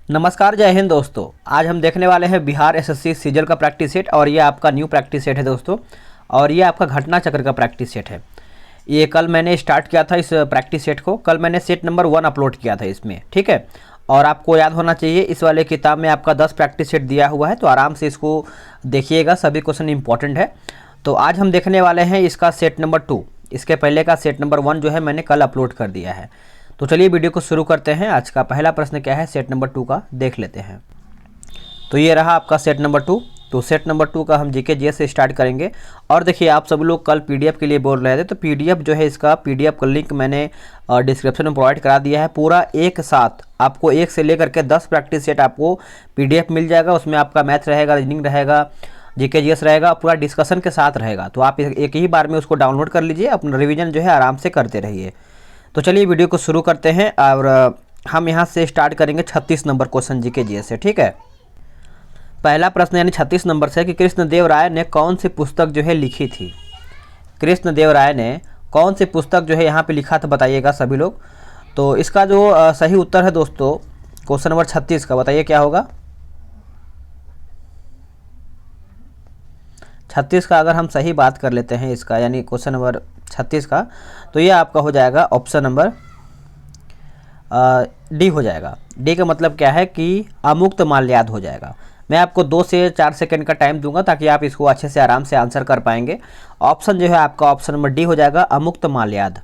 नमस्कार, जय हिंद दोस्तों। आज हम देखने वाले हैं बिहार एसएससी सीजल का प्रैक्टिस सेट और ये आपका न्यू प्रैक्टिस सेट है दोस्तों। और ये आपका घटना चक्र का प्रैक्टिस सेट है। ये कल मैंने स्टार्ट किया था इस प्रैक्टिस सेट को। कल मैंने सेट नंबर 1 अपलोड किया था इसमें, ठीक है। और आपको याद होना चाहिए, इस वाले किताब में आपका 10 प्रैक्टिस सेट दिया हुआ है, तो आराम से इसको देखिएगा, सभी क्वेश्चन इंपॉर्टेंट है। तो आज हम देखने वाले हैं इसका सेट नंबर 2। इसके पहले का सेट नंबर 1 जो है मैंने कल अपलोड कर दिया है। तो चलिए वीडियो को शुरू करते हैं। आज का पहला प्रश्न क्या है, सेट नंबर 2 का देख लेते हैं। तो ये रहा आपका सेट नंबर 2। तो सेट नंबर 2 का हम जीके जीएस से स्टार्ट करेंगे। और देखिए, आप सब लोग कल पीडीएफ के लिए बोल रहे थे, तो पीडीएफ जो है इसका पीडीएफ का लिंक मैंने डिस्क्रिप्शन में प्रोवाइड करा दिया है। पूरा एक साथ आपको 1 से लेकर के 10 प्रैक्टिस सेट आपको पीडीएफ मिल जाएगा। उसमें आपका मैथ रहेगा, रीजनिंग रहेगा, जीके जीएस रहेगा, पूरा डिस्कशन के साथ रहेगा। तो आप एक ही बार में उसको डाउनलोड कर लीजिए, अपना रिवीजन जो है आराम से करते रहिए। तो चलिए वीडियो को शुरू करते हैं और हम यहाँ से स्टार्ट करेंगे 36 नंबर क्वेश्चन जीके जीएस से, ठीक है। पहला प्रश्न यानी 36 नंबर से कि कृष्णदेव राय ने कौन सी पुस्तक जो है लिखी थी। कृष्णदेव राय ने कौन सी पुस्तक जो है यहाँ पे लिखा था, बताइएगा सभी लोग। तो इसका जो सही उत्तर है दोस्तों, क्वेश्चन नंबर 36 का, बताइए क्या होगा। 36 का अगर हम सही बात कर लेते हैं इसका, यानी क्वेश्चन नंबर 36 का, तो ये आपका हो जाएगा ऑप्शन नंबर डी हो जाएगा। डी का मतलब क्या है कि अमुक्त माल्याद हो जाएगा। मैं आपको 2 से 4 सेकंड का टाइम दूंगा ताकि आप इसको अच्छे से आराम से आंसर कर पाएंगे। ऑप्शन जो है आपका ऑप्शन नंबर डी हो जाएगा, अमुक्त माल्याद।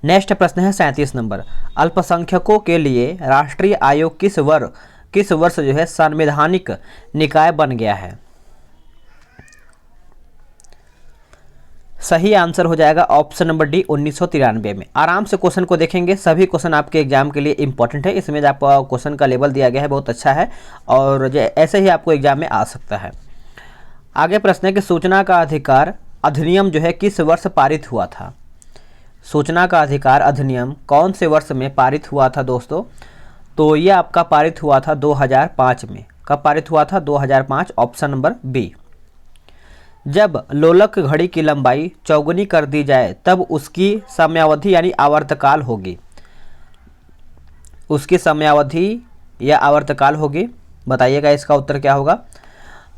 नेक्स्ट प्रश्न है 37 नंबर। अल्पसंख्यकों के लिए राष्ट्रीय आयोग किस वर्ष जो है संवैधानिक निकाय बन गया है। सही आंसर हो जाएगा ऑप्शन नंबर डी, 1993 में। आराम से क्वेश्चन को देखेंगे, सभी क्वेश्चन आपके एग्जाम के लिए इंपॉर्टेंट है। इसमें जो आपका क्वेश्चन का लेवल दिया गया है बहुत अच्छा है और ऐसे ही आपको एग्जाम में आ सकता है। आगे प्रश्न है कि सूचना का अधिकार अधिनियम जो है किस वर्ष पारित हुआ था। सूचना का अधिकार अधिनियम कौन से वर्ष में पारित हुआ था दोस्तों। तो ये आपका पारित हुआ था 2005 में। कब पारित हुआ था, 2005, ऑप्शन नंबर बी। जब लोलक घड़ी की लंबाई चौगुनी कर दी जाए तब उसकी समयावधि यानी आवर्तकाल होगी। उसकी समयावधि या आवर्तकाल होगी, बताइएगा इसका उत्तर क्या होगा।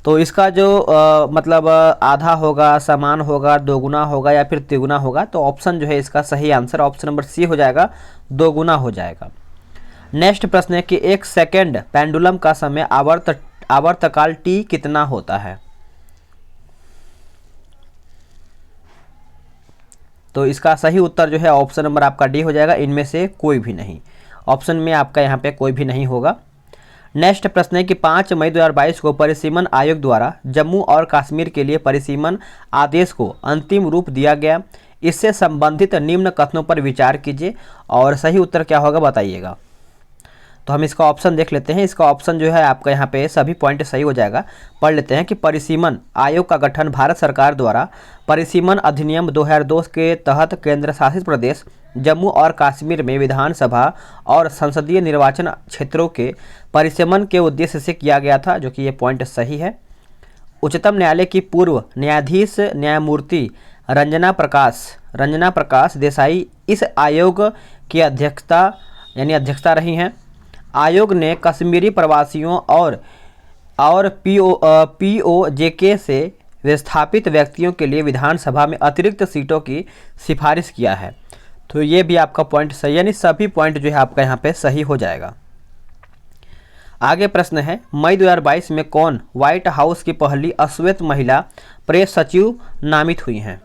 तो इसका जो मतलब आधा होगा, समान होगा, दोगुना होगा या फिर तिगुना होगा। तो ऑप्शन जो है इसका सही आंसर ऑप्शन नंबर सी हो जाएगा, दोगुना हो जाएगा। नेक्स्ट प्रश्न है कि 1 सेकेंड पेंडुलम का समय आवर्तकाल टी कितना होता है। तो इसका सही उत्तर जो है ऑप्शन नंबर आपका डी हो जाएगा, इनमें से कोई भी नहीं। ऑप्शन में आपका यहाँ पे कोई भी नहीं होगा। नेक्स्ट प्रश्न है कि 5 मई 2022 को परिसीमन आयोग द्वारा जम्मू और कश्मीर के लिए परिसीमन आदेश को अंतिम रूप दिया गया। इससे संबंधित निम्न कथनों पर विचार कीजिए और सही उत्तर क्या होगा, बताइएगा। तो हम इसका ऑप्शन देख लेते हैं। इसका ऑप्शन जो है आपका यहाँ पे सभी पॉइंट सही हो जाएगा। पढ़ लेते हैं कि परिसीमन आयोग का गठन भारत सरकार द्वारा परिसीमन अधिनियम 2002 के तहत केंद्र शासित प्रदेश जम्मू और कश्मीर में विधानसभा और संसदीय निर्वाचन क्षेत्रों के परिसीमन के उद्देश्य से किया गया था, जो कि ये पॉइंट सही है। उच्चतम न्यायालय की पूर्व न्यायाधीश न्यायमूर्ति रंजना प्रकाश देसाई इस आयोग की अध्यक्षता रही हैं। आयोग ने कश्मीरी प्रवासियों और पीओजेके से विस्थापित व्यक्तियों के लिए विधानसभा में अतिरिक्त सीटों की सिफारिश किया है। तो ये भी आपका पॉइंट सही, यानी सभी पॉइंट जो है आपका यहाँ पे सही हो जाएगा। आगे प्रश्न है, मई 2022 में कौन व्हाइट हाउस की पहली अश्वेत महिला प्रेस सचिव नामित हुई हैं।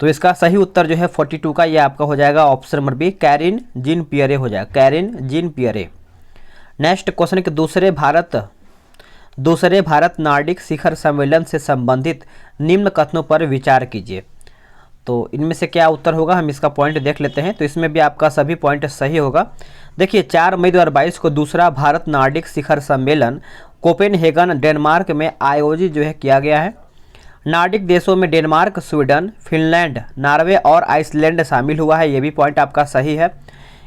तो इसका सही उत्तर जो है 42 का, ये आपका हो जाएगा option number B, Karine Jean Pierre हो जाएगा, Karine Jean Pierre. Next question कि दूसरे भारत नार्डिक शिखर सम्मेलन से संबंधित निम्न कथनों पर विचार कीजिए। तो इनमें से क्या उत्तर होगा, हम इसका पॉइंट देख लेते हैं। तो इसमें भी आपका सभी पॉइंट सही होगा। देखिए, 4 मई 2022 को दूसरा भारत नार्डिक शिखर सम्मेलन कोपेनहेगन डेनमार्क में आयोजित जो है किया गया है। नार्डिक देशों में डेनमार्क, स्वीडन, फिनलैंड, नॉर्वे और आइसलैंड शामिल हुआ है, ये भी पॉइंट आपका सही है।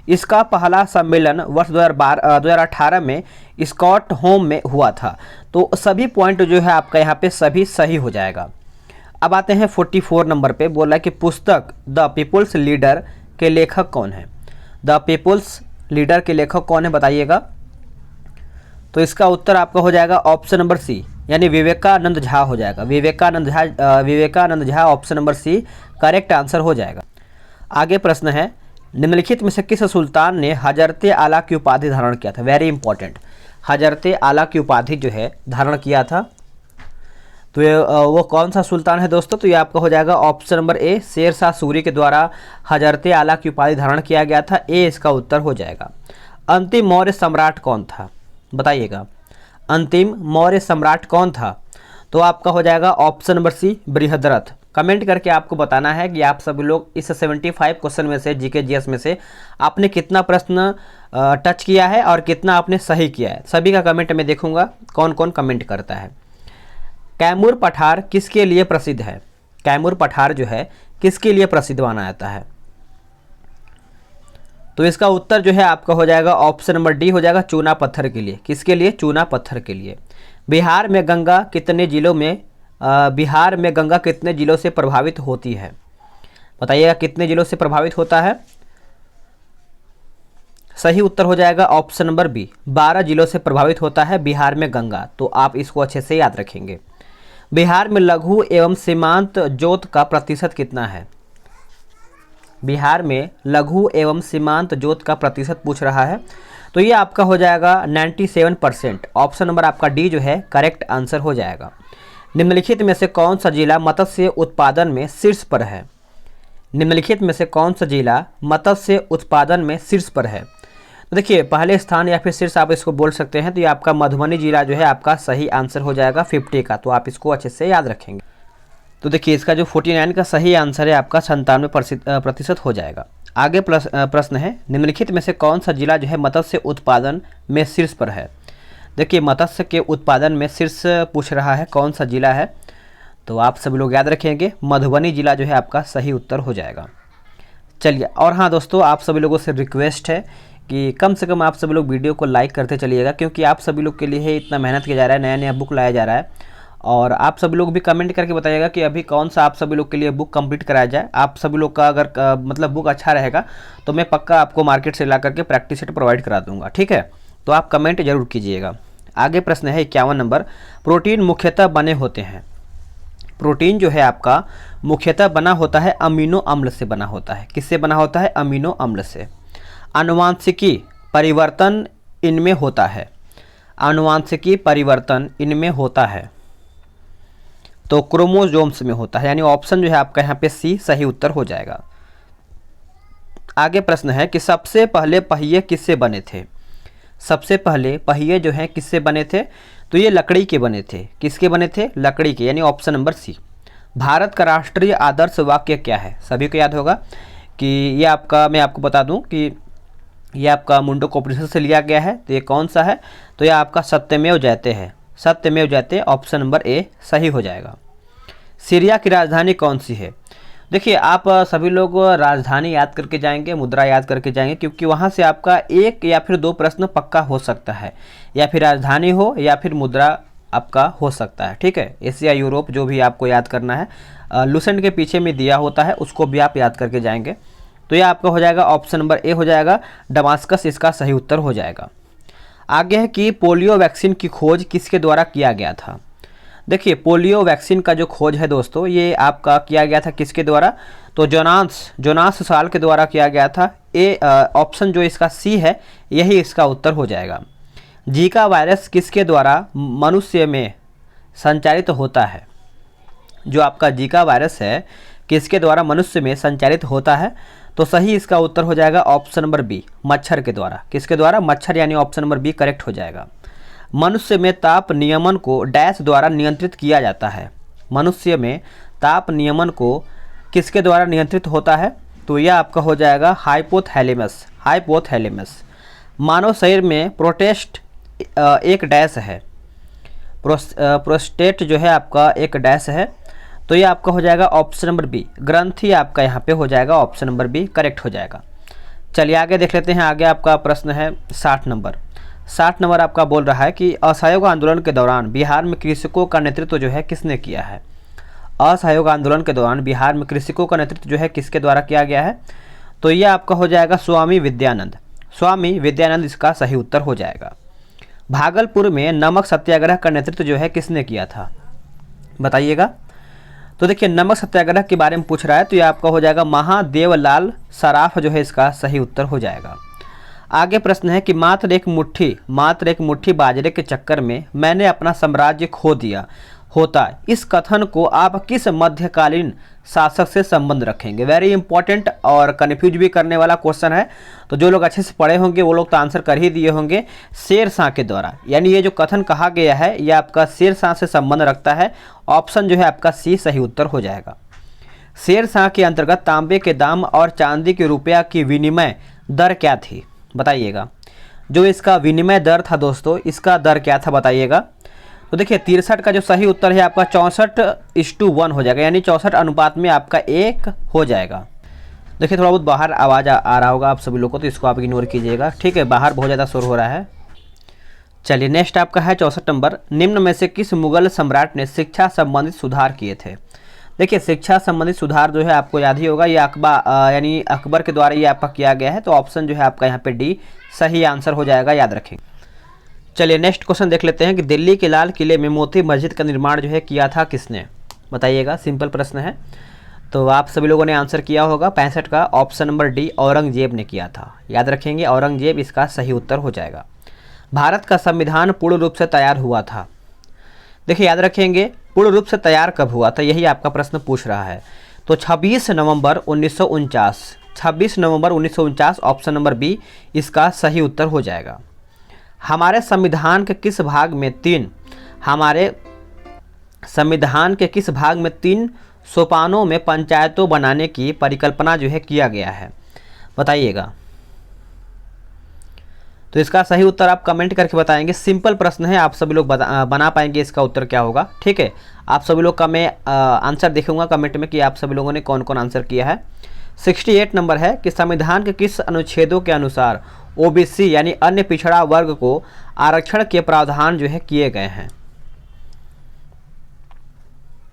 इसका पहला सम्मेलन वर्ष 2018 में स्टॉकहोम में हुआ था। तो सभी पॉइंट जो है आपका यहाँ पे सभी सही हो जाएगा। अब आते हैं 44 नंबर पे, बोला कि पुस्तक द पीपुल्स लीडर के लेखक कौन है। द पीपुल्स लीडर के लेखक कौन है बताइएगा। तो इसका उत्तर आपका हो जाएगा ऑप्शन नंबर सी, यानी विवेकानंद झा हो जाएगा। Vivekanand Jha option number C correct answer हो जाएगा। आगे प्रश्न है, निम्नलिखित में से किस सुल्तान ने हजरते आला की उपाधि धारण किया था। वेरी इंपॉर्टेंट, हजरते आला की उपाधि जो है धारण किया था, तो ये वो कौन सा सुल्तान है दोस्तों। तो ये आपका हो जाएगा ऑप्शन नंबर ए, शेर शाह सूरी के द्वारा हजरते आला की उपाधि धारण किया गया था। ए इसका उत्तर हो जाएगा। अंतिम मौर्य सम्राट कौन था बताइएगा। अंतिम मौर्य सम्राट कौन था, तो आपका हो जाएगा option number C, Brihadratha. Comment करके आपको बताना है कि आप सभी लोग इस 75 क्वेश्चन में से, जीके जीएस में से आपने कितना प्रश्न टच किया है और कितना आपने सही किया है। सभी का कमेंट मैं देखूंगा कौन कौन कमेंट करता है। कैमूर पठार किसके लिए प्रसिद्ध है। कैमूर पठार जो है किसके लिए प्रसिद्ध माना जाता है, तो इसका उत्तर जो है आपका हो जाएगा ऑप्शन नंबर डी हो जाएगा, चूना पत्थर के लिए। किसके लिए, चूना पत्थर के लिए। बिहार में गंगा कितने जिलों से प्रभावित होती है बताइएगा, कितने जिलों से प्रभावित होता है। सही उत्तर हो जाएगा ऑप्शन नंबर बी, 12 जिलों से प्रभावित होता है बिहार में गंगा। तो आप इसको अच्छे से याद रखेंगे। बिहार में लघु एवं सीमांत जोत का प्रतिशत कितना है। बिहार में लघु एवं सीमांत जोत का प्रतिशत पूछ रहा है, तो ये आपका हो जाएगा 97%। ऑप्शन नंबर आपका डी जो है करेक्ट आंसर हो जाएगा। निम्नलिखित में से कौन सा जिला मत्स्य उत्पादन में शीर्ष पर है। निम्नलिखित में से कौन सा जिला मत्स्य उत्पादन में शीर्ष पर है। तो देखिए, पहले स्थान या फिर शीर्ष आप इसको बोल सकते हैं, तो ये आपका मधुबनी जिला जो है आपका सही आंसर हो जाएगा 50 का। तो आप इसको अच्छे से याद रखेंगे। तो देखिए, इसका जो 49 का सही आंसर है आपका 97% हो जाएगा। आगे प्रश्न है, निम्नलिखित में से कौन सा जिला जो है मत्स्य उत्पादन में शीर्ष पर है। देखिए, मत्स्य के उत्पादन में शीर्ष पूछ रहा है, कौन सा जिला है, तो आप सभी लोग याद रखेंगे मधुबनी जिला जो है आपका सही उत्तर हो जाएगा। चलिए, और हाँ दोस्तों, आप सभी लोगों से रिक्वेस्ट है कि कम से कम आप सभी लोग वीडियो को लाइक करते चलिएगा, क्योंकि आप सभी लोग के लिए इतना मेहनत किया जा रहा है, नया नया बुक लाया जा रहा है। और आप सभी लोग भी कमेंट करके बताइएगा कि अभी कौन सा आप सभी लोग के लिए बुक कंप्लीट कराया जाए। आप सभी लोग का अगर मतलब बुक अच्छा रहेगा तो मैं पक्का आपको मार्केट से ला करके प्रैक्टिस सेट प्रोवाइड करा दूंगा, ठीक है। तो आप कमेंट जरूर कीजिएगा। आगे प्रश्न है 51 नंबर, प्रोटीन मुख्यतः बने होते हैं। प्रोटीन जो है आपका मुख्यतः बना होता है अमीनो अम्ल से बना होता है। किससे बना होता है, अमीनो अम्ल से। आनुवांशिकी परिवर्तन इनमें होता है। आनुवांशिकी परिवर्तन इनमें होता है तो क्रोमोसोम्स में होता है, यानी ऑप्शन जो है आपका यहाँ पे सी सही उत्तर हो जाएगा। आगे प्रश्न है कि सबसे पहले पहिए किससे बने थे। सबसे पहले पहिए जो हैं किससे बने थे, तो ये लकड़ी के बने थे। किसके बने थे, लकड़ी के, यानी ऑप्शन नंबर सी। भारत का राष्ट्रीय आदर्श वाक्य क्या है, सभी को याद होगा कि ये आपका, मैं आपको बता दूं कि ये आपका मुंडकोपनिषद से लिया गया है। तो ये कौन सा है, तो ये आपका सत्यमेव जयते है। सत्यमेव जयते ऑप्शन नंबर ए सही हो जाएगा। सीरिया की राजधानी कौन सी है। देखिए, आप सभी लोग राजधानी याद करके जाएंगे, मुद्रा याद करके जाएंगे, क्योंकि वहाँ से आपका एक या फिर दो प्रश्न पक्का हो सकता है, या फिर राजधानी हो या फिर मुद्रा आपका हो सकता है, ठीक है। एशिया यूरोप जो भी आपको याद करना है, लुसेंट के पीछे में दिया होता है, उसको भी आप याद करके जाएंगे। तो ये आपका हो जाएगा ऑप्शन नंबर ए हो जाएगा, दमास्कस इसका सही उत्तर हो जाएगा। आगे है कि पोलियो वैक्सीन की खोज किसके द्वारा किया गया था। देखिए, पोलियो वैक्सीन का जो खोज है दोस्तों, ये आपका किया गया था किसके द्वारा, तो जोनास साल के द्वारा किया गया था। ए ऑप्शन जो इसका सी है यही इसका उत्तर हो जाएगा। जीका वायरस किसके द्वारा मनुष्य में संचारित होता है। जो आपका जीका वायरस है किसके द्वारा मनुष्य में संचारित होता है, तो सही इसका उत्तर हो जाएगा ऑप्शन नंबर बी, मच्छर के द्वारा। किसके द्वारा, मच्छर, यानी ऑप्शन नंबर बी करेक्ट हो जाएगा। मनुष्य में ताप नियमन को डैश द्वारा नियंत्रित किया जाता है। मनुष्य में ताप नियमन को किसके द्वारा नियंत्रित होता है, तो यह आपका हो जाएगा हाइपोथैलेमस। हाइपोथैलेमस। मानव शरीर में प्रोस्टेट एक डैश है। प्रोस्टेट जो है आपका एक डैश है, तो ये आपका हो जाएगा ऑप्शन नंबर बी, ग्रंथि आपका यहाँ पे हो जाएगा ऑप्शन नंबर बी करेक्ट हो जाएगा। चलिए आगे देख लेते हैं। आगे आपका प्रश्न है 60 नंबर। 60 नंबर आपका बोल रहा है कि असहयोग आंदोलन के दौरान बिहार में कृषकों का नेतृत्व जो है किसने किया है। असहयोग आंदोलन के दौरान बिहार में कृषकों का नेतृत्व जो है किसके द्वारा किया गया है, तो ये आपका हो जाएगा स्वामी विद्यानंद। स्वामी विद्यानंद इसका सही उत्तर हो जाएगा। भागलपुर में नमक सत्याग्रह का नेतृत्व जो है किसने किया था, बताइएगा। तो देखिए नमक सत्याग्रह के बारे में पूछ रहा है, तो ये आपका हो जाएगा महादेवलाल सराफ जो है इसका सही उत्तर हो जाएगा। आगे प्रश्न है कि मात्र एक मुट्ठी बाजरे के चक्कर में मैंने अपना साम्राज्य खो दिया होता, इस कथन को आप किस मध्यकालीन शासक से संबंध रखेंगे। वेरी इंपॉर्टेंट और कन्फ्यूज भी करने वाला क्वेश्चन है। तो जो लोग अच्छे से पढ़े होंगे वो लोग तो आंसर कर ही दिए होंगे। शेर शाह के द्वारा, यानी ये जो कथन कहा गया है ये आपका शेर शाह से संबंध रखता है। ऑप्शन जो है आपका सी सही उत्तर हो जाएगा। शेर शाह के अंतर्गत तांबे के दाम और चांदी के रुपया की विनिमय दर क्या थी, बताइएगा। जो इसका विनिमय दर था दोस्तों, इसका दर क्या था बताइएगा। तो देखिए 63 का जो सही उत्तर है आपका 64:1 हो जाएगा, यानी 64 अनुपात में आपका 1 हो जाएगा। देखिए थोड़ा बहुत बाहर आवाज़ आ रहा होगा आप सभी लोगों को, तो इसको आप इग्नोर कीजिएगा, ठीक है। बाहर बहुत ज़्यादा शोर हो रहा है। चलिए नेक्स्ट आपका है 64 नंबर। निम्न में से किस मुगल सम्राट ने शिक्षा संबंधित सुधार किए थे। देखिए शिक्षा संबंधित सुधार जो है आपको याद ही होगा, ये यानी अकबर के द्वारा ये आपका किया गया है। तो ऑप्शन जो है आपका यहाँ पे डी सही आंसर हो जाएगा, याद रखें। चलिए नेक्स्ट क्वेश्चन देख लेते हैं कि दिल्ली के लाल किले में मोती मस्जिद का निर्माण जो है किया था किसने, बताइएगा। सिंपल प्रश्न है, तो आप सभी लोगों ने आंसर किया होगा 65 का। ऑप्शन नंबर डी औरंगजेब ने किया था, याद रखेंगे। औरंगजेब इसका सही उत्तर हो जाएगा। भारत का संविधान पूर्ण रूप से तैयार हुआ था, देखिए याद रखेंगे पूर्ण रूप से तैयार कब हुआ था, यही आपका प्रश्न पूछ रहा है। तो 26 नवंबर 1949, 26 नवंबर 1949 ऑप्शन नंबर बी इसका सही उत्तर हो जाएगा। हमारे संविधान के किस भाग में तीन सोपानों में पंचायतों बनाने की परिकल्पना जो है किया गया है, बताइएगा। तो इसका सही उत्तर आप कमेंट करके बताएंगे। सिंपल प्रश्न है, आप सभी लोग बना पाएंगे इसका उत्तर क्या होगा, ठीक है। आप सभी लोग का मैं आंसर देखूंगा कमेंट में कि आप सभी लोगों ने कौन कौन आंसर किया है। 68 नंबर है कि संविधान के किस अनुच्छेदों के अनुसार ओबीसी यानी अन्य पिछड़ा वर्ग को आरक्षण के प्रावधान जो है किए गए हैं।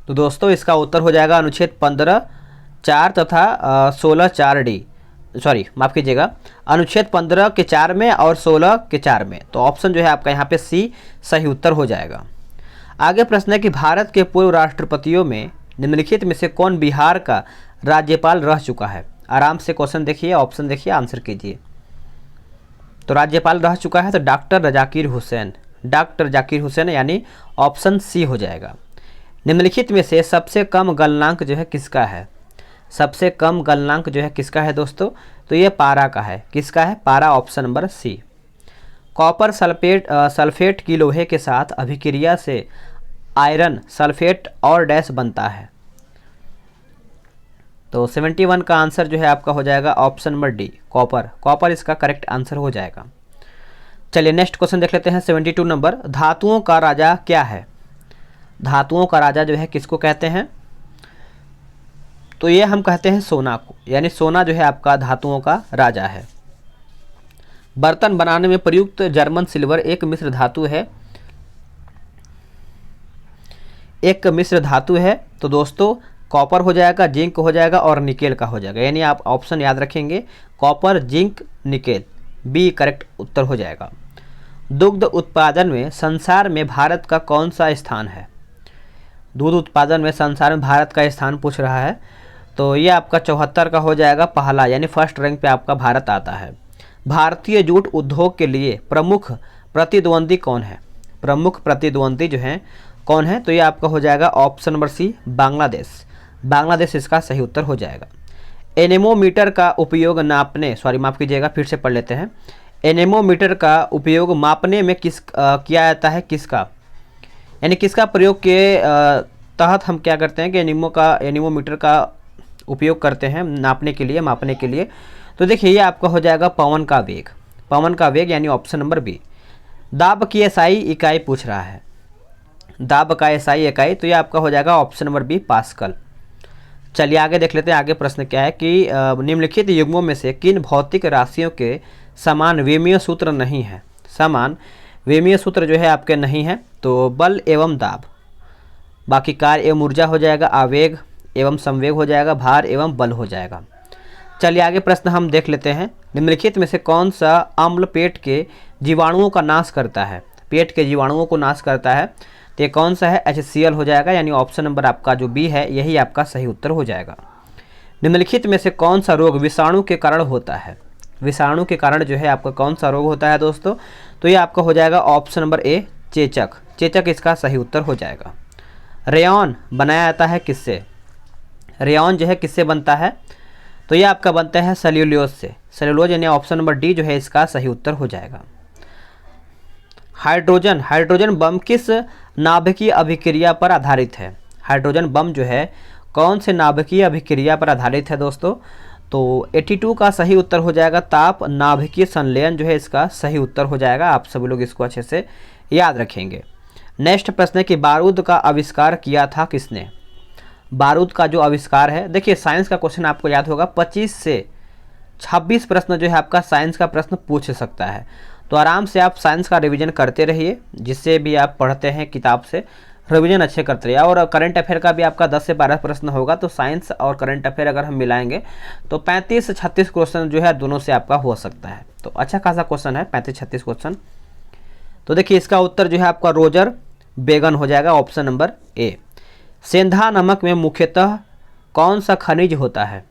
तो दोस्तों इसका उत्तर हो जाएगा अनुच्छेद 15(4) तथा 16(4)D, सॉरी माफ कीजिएगा, अनुच्छेद 15 के 4 में और 16 के 4 में। तो ऑप्शन जो है आपका यहाँ पे सी सही उत्तर हो जाएगा। आगे प्रश्न है कि भारत के पूर्व राष्ट्रपतियों में निम्नलिखित में से कौन बिहार का राज्यपाल रह चुका है। आराम से क्वेश्चन देखिए, ऑप्शन देखिए, आंसर कीजिए। तो राज्यपाल रह चुका है तो डॉक्टर जाकिर हुसैन, यानी ऑप्शन सी हो जाएगा। निम्नलिखित में से सबसे कम गलनांक जो है किसका है, सबसे कम गलनांक जो है किसका है दोस्तों, तो ये पारा का है। किसका है, पारा, option number C. Copper sulphate की लोहे के साथ अभिक्रिया से आयरन सल्फेट और डैश बनता है। तो 71 का आंसर जो है आपका हो जाएगा ऑप्शन नंबर डी, कॉपर इसका करेक्ट आंसर हो जाएगा। चलिए नेक्स्ट क्वेश्चन देख लेते हैं 72 नंबर। धातुओं का राजा क्या है, धातुओं का राजा जो है किसको कहते हैं। तो ये हम कहते हैं सोना को, यानी सोना जो है आपका धातुओं का राजा है। बर्तन बनाने में प्रयुक्त जर्मन सिल्वर एक मिश्र धातु है। तो दोस्तों कॉपर हो जाएगा, जिंक हो जाएगा और निकेल का हो जाएगा, यानी आप ऑप्शन याद रखेंगे copper, zinc, nickel, B correct उत्तर हो जाएगा। दुग्ध उत्पादन में संसार में भारत का कौन सा स्थान है, दूध उत्पादन में संसार में भारत का स्थान पूछ रहा है। तो ये आपका 74 का हो जाएगा, पहला, यानी फर्स्ट रैंक पे आपका भारत आता है। भारतीय जूट उद्योग के लिए प्रमुख प्रतिद्वंदी कौन है, प्रमुख प्रतिद्वंदी जो है कौन है, तो ये आपका हो जाएगा ऑप्शन नंबर सी, बांग्लादेश इसका सही उत्तर हो जाएगा। एनेमोमीटर का उपयोग फिर से पढ़ लेते हैं। एनेमोमीटर का उपयोग मापने में किया जाता है, किसका, यानी किसका प्रयोग के तहत हम क्या करते हैं कि एनेमोमीटर का उपयोग करते हैं मापने के लिए। तो देखिए ये आपका हो जाएगा पवन का वेग, यानी ऑप्शन नंबर बी। दाब की एसआई इकाई पूछ रहा है, दाब का एसआई इकाई, तो ये आपका हो जाएगा ऑप्शन नंबर बी, पास्कल। चलिए आगे देख लेते हैं, आगे प्रश्न क्या है कि निम्नलिखित युग्मों में से किन भौतिक राशियों के समान विमीय सूत्र नहीं है, समान विमीय सूत्र जो है आपके नहीं है। तो बल एवं दाब, बाकी कार्य एवं ऊर्जा हो जाएगा, आवेग एवं संवेग हो जाएगा, भार एवं बल हो जाएगा। चलिए आगे प्रश्न हम देख लेते हैं। निम्नलिखित में से कौन सा अम्ल पेट के जीवाणुओं का नाश करता है? पेट के जीवाणुओं को नाश करता है, तो ये कौन सा है? HCl हो जाएगा, यानी ऑप्शन नंबर आपका जो बी है यही आपका सही उत्तर हो जाएगा। निम्नलिखित में से कौन सा रोग विषाणु के कारण होता है? विषाणु के कारण जो है आपका कौन सा रोग होता है दोस्तों? तो ये आपका हो जाएगा ऑप्शन नंबर ए, चेचक। चेचक इसका सही उत्तर हो जाएगा। रेयॉन बनाया जाता है किससे? रेयॉन जो है किससे बनता है? तो ये आपका बनता है सेल्यूलोज से। सेल्यूलोज यानी ऑप्शन नंबर डी जो है इसका सही उत्तर हो जाएगा। हाइड्रोजन, हाइड्रोजन बम किस नाभिकीय अभिक्रिया पर आधारित है? हाइड्रोजन बम जो है कौन से नाभिकीय अभिक्रिया पर आधारित है दोस्तों? तो 82 का सही उत्तर हो जाएगा ताप नाभिकीय संलयन जो है इसका सही उत्तर हो जाएगा। आप सभी लोग इसको अच्छे से याद रखेंगे। नेक्स्ट प्रश्न है कि बारूद का आविष्कार किया था किसने? बारूद का जो आविष्कार है, देखिए साइंस का क्वेश्चन आपको याद होगा 25 से 26 प्रश्न जो है आपका साइंस का प्रश्न पूछ सकता है। तो आराम से आप साइंस का रिवीजन करते रहिए, जिससे भी आप पढ़ते हैं किताब से रिवीजन अच्छे करते रहिए। और करंट अफेयर का भी आपका 10 से 12 प्रश्न होगा, तो साइंस और करंट अफेयर अगर हम मिलाएंगे तो 35 से 36 क्वेश्चन जो है दोनों से आपका हो सकता है। तो अच्छा खासा क्वेश्चन है 35-36 क्वेश्चन। तो देखिए इसका उत्तर जो है आपका रोजर बेगन हो जाएगा, ऑप्शन नंबर ए। सेंधा नमक में मुख्यतः कौन सा खनिज होता है?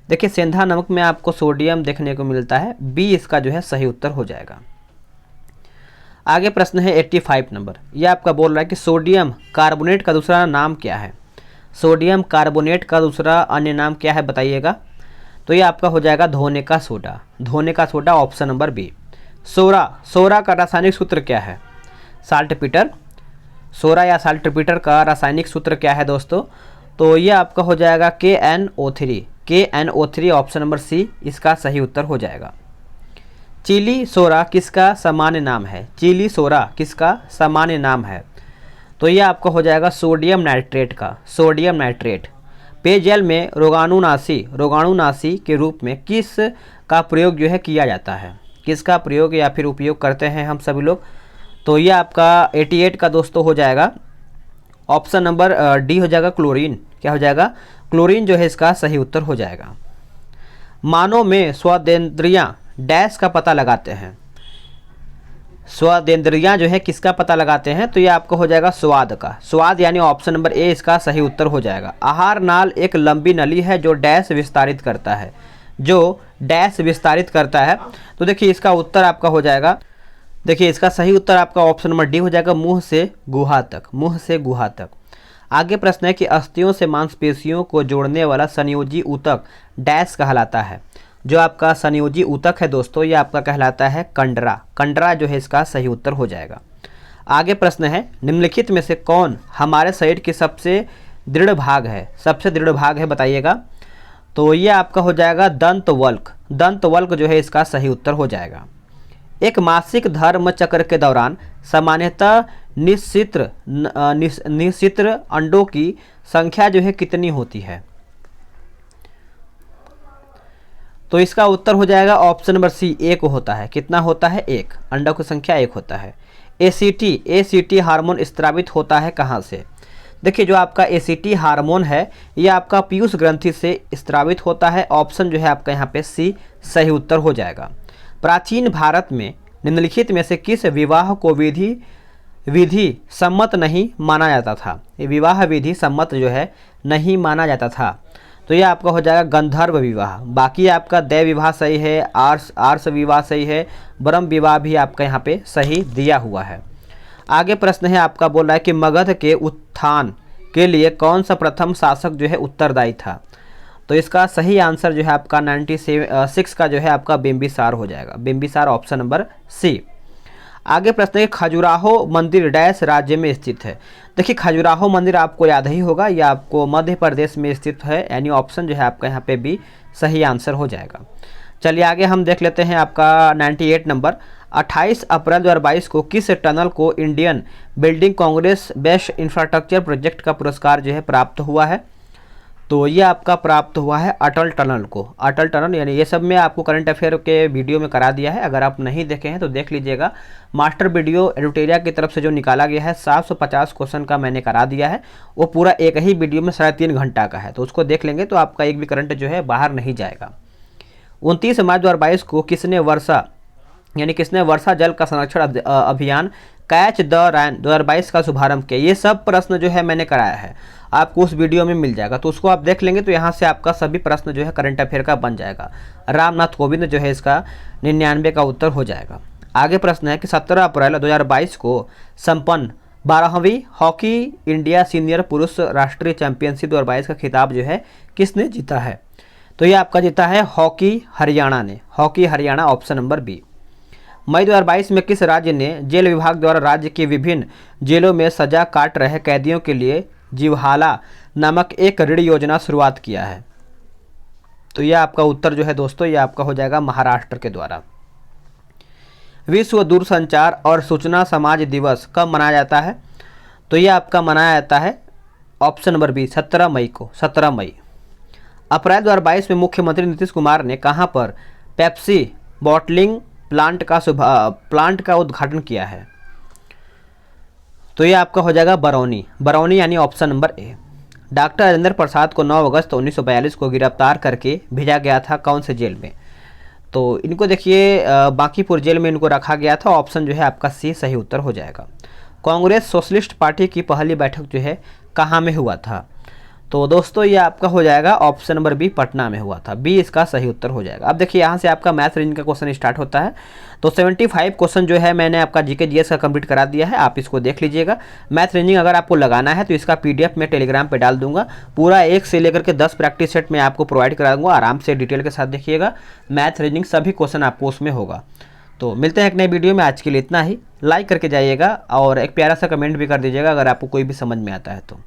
देखिए सेंधा नमक में आपको सोडियम देखने को मिलता है, बी इसका जो है सही उत्तर हो जाएगा। आगे प्रश्न है 85 नंबर। यह आपका बोल रहा है कि सोडियम कार्बोनेट का दूसरा नाम क्या है? सोडियम कार्बोनेट का दूसरा अन्य नाम क्या है बताइएगा? तो ये आपका हो जाएगा धोने का सोडा। धोने का सोडा ऑप्शन नंबर बी। सोरा, सोरा का रासायनिक सूत्र क्या है? साल्टपीटर। सोरा या साल्टपीटर का रासायनिक सूत्र क्या है दोस्तों? तो ये आपका हो जाएगा KNO3। KNO3 ऑप्शन नंबर सी इसका सही उत्तर हो जाएगा। चिली सोरा किसका सामान्य नाम है? चिली सोरा किसका सामान्य नाम है? तो ये आपका हो जाएगा सोडियम नाइट्रेट का। Sodium nitrate. पेयजल में रोगाणुनाशी के रूप में किस का प्रयोग जो है किया जाता है? किसका प्रयोग या फिर उपयोग करते हैं हम सभी लोग? तो ये आपका 88 का दोस्तों हो जाएगा, ऑप्शन नंबर डी हो जाएगा, क्लोरीन। क्या हो जाएगा? क्लोरीन जो है इसका सही उत्तर हो जाएगा। मानव में स्वादेंद्रियां डैश का पता लगाते हैं। स्वादेंद्रियां जो है किसका पता लगाते हैं? तो ये आपको हो जाएगा स्वाद का। स्वाद यानी ऑप्शन नंबर ए इसका सही उत्तर हो जाएगा। आहार नाल एक लंबी नली है जो डैश विस्तारित करता है, जो डैश विस्तारित करता है। तो देखिए इसका उत्तर आपका हो जाएगा, देखिए इसका सही उत्तर आपका ऑप्शन नंबर डी हो जाएगा, मुंह से गुहा तक। मुंह से गुहा तक। आगे प्रश्न है कि अस्थियों से मांसपेशियों को जोड़ने वाला संयोजी ऊतक डैश कहलाता है। जो आपका संयोजी ऊतक है दोस्तों ये आपका कहलाता है कंडरा। कंडरा जो है इसका सही उत्तर हो जाएगा। आगे प्रश्न है निम्नलिखित में से कौन हमारे शरीर के सबसे दृढ़ भाग है? सबसे दृढ़ भाग है बताइएगा? तो ये आपका हो जाएगा दंतवल्क। दंतवल्क जो है इसका सही उत्तर हो जाएगा। एक मासिक धर्म चक्र के दौरान सामान्यतः निश्चित्र अंडों की संख्या जो है कितनी होती है? तो इसका उत्तर हो जाएगा ऑप्शन नंबर सी, एक होता है। कितना होता है? एक। अंडों की संख्या एक होता है। एसीटी हार्मोन स्रावित होता है कहाँ से? देखिए जो आपका एसीटी हार्मोन है ये आपका पीयूष ग्रंथि से स्रावित होता है। ऑप्शन जो है आपका यहाँ पे सी सही उत्तर हो जाएगा। प्राचीन भारत में निम्नलिखित में से किस विवाह को विधि सम्मत नहीं माना जाता था? ये विवाह विधि सम्मत जो है नहीं माना जाता था। तो ये आपका हो जाएगा गंधर्व विवाह। बाकी आपका दैव विवाह सही है, आर्ष विवाह सही है, ब्रह्म विवाह भी आपका यहाँ पे सही दिया हुआ है। आगे प्रश्न है आपका बोल रहा है कि मगध के उत्थान के लिए कौन सा प्रथम शासक जो है उत्तरदायी था? तो इसका सही आंसर जो है आपका 96 का जो है आपका बिंबिसार हो जाएगा। Bimbisara option number C. आगे प्रश्न है खजुराहो मंदिर डैश राज्य में स्थित है? देखिए खजुराहो मंदिर आपको याद ही होगा, यह आपको मध्य प्रदेश में स्थित है, यानी ऑप्शन जो है आपका यहाँ पे भी सही आंसर हो जाएगा। चलिए आगे हम देख लेते हैं आपका 98 नंबर। 28 अप्रैल 2022 को किस टनल को Indian building Congress best infrastructure project का पुरस्कार जो है प्राप्त हुआ है? तो ये आपका प्राप्त हुआ है अटल टनल को। अटल टनल यानी ये सब में आपको करंट अफेयर के वीडियो में करा दिया है, अगर आप नहीं देखे हैं तो देख लीजिएगा। मास्टर वीडियो एडुटेरिया की तरफ से जो निकाला गया है 750 क्वेश्चन का मैंने करा दिया है, वो पूरा एक ही वीडियो में 3.5 घंटा का है, तो उसको देख लेंगे तो आपका एक भी करंट जो है बाहर नहीं जाएगा। 29 मार्च 2022 को किसने वर्षा जल का संरक्षण अभियान कैच द रैन 2022 का शुभारंभ किया। ये सब प्रश्न जो है मैंने कराया है, आपको उस वीडियो में मिल जाएगा, तो उसको आप देख लेंगे तो यहाँ से आपका सभी प्रश्न जो है करंट अफेयर का बन जाएगा। रामनाथ कोविंद जो है इसका 99 का उत्तर हो जाएगा। आगे प्रश्न है कि 17 अप्रैल 2022 को संपन्न 12वीं हॉकी इंडिया सीनियर पुरुष राष्ट्रीय चैंपियनशिप 2022 का खिताब जो है किसने जीता है। तो ये आपका जीता है हॉकी हरियाणा ने, hockey Haryana, option number B. मई 2022 में किस राज्य ने जेल विभाग द्वारा राज्य के विभिन्न जेलों में सजा काट रहे कैदियों के लिए जीवहाला नामक एक ऋण योजना शुरुआत किया है। तो यह आपका उत्तर जो है दोस्तों, यह आपका हो जाएगा महाराष्ट्र के द्वारा। विश्व दूरसंचार और सूचना समाज दिवस कब मनाया जाता है। तो यह आपका मनाया जाता है ऑप्शन नंबर बी 17 मई को, 17 मई। अप्रैल 2022 में मुख्यमंत्री नीतीश कुमार ने कहां पर पेप्सी बॉटलिंग प्लांट का उद्घाटन किया है। तो ये आपका हो जाएगा बरौनी, बरौनी यानी option number A. Doctor Rajendra Prasad को 9 अगस्त 1942 को गिरफ्तार करके भेजा गया था कौन से जेल में। तो इनको देखिए बांकीपुर जेल में इनको रखा गया था, ऑप्शन जो है आपका सी सही उत्तर हो जाएगा। कांग्रेस सोशलिस्ट पार्टी की पहली बैठक जो है कहाँ में हुआ था। तो दोस्तों ये आपका हो जाएगा ऑप्शन नंबर बी, पटना में हुआ था, बी इसका सही उत्तर हो जाएगा। अब देखिए यहाँ से आपका मैथ रीजनिंग का क्वेश्चन स्टार्ट होता है। तो 75 क्वेश्चन जो है मैंने आपका जीके जीएस का कंप्लीट करा दिया है, आप इसको देख लीजिएगा। मैथ रीजनिंग अगर आपको लगाना है तो इसका पीडीएफ मैं टेलीग्राम पे डाल दूंगा, पूरा 1 से लेकर के 10 प्रैक्टिस सेट मैं आपको प्रोवाइड करा दूंगा, आराम से डिटेल के साथ देखिएगा। मैथ रीजनिंग सभी क्वेश्चन आपको उसमें होगा। तो मिलते हैं एक नए वीडियो में, आज के लिए इतना ही। लाइक करके जाइएगा और एक प्यारा सा कमेंट भी कर दीजिएगा अगर आपको कोई भी समझ में आता है तो।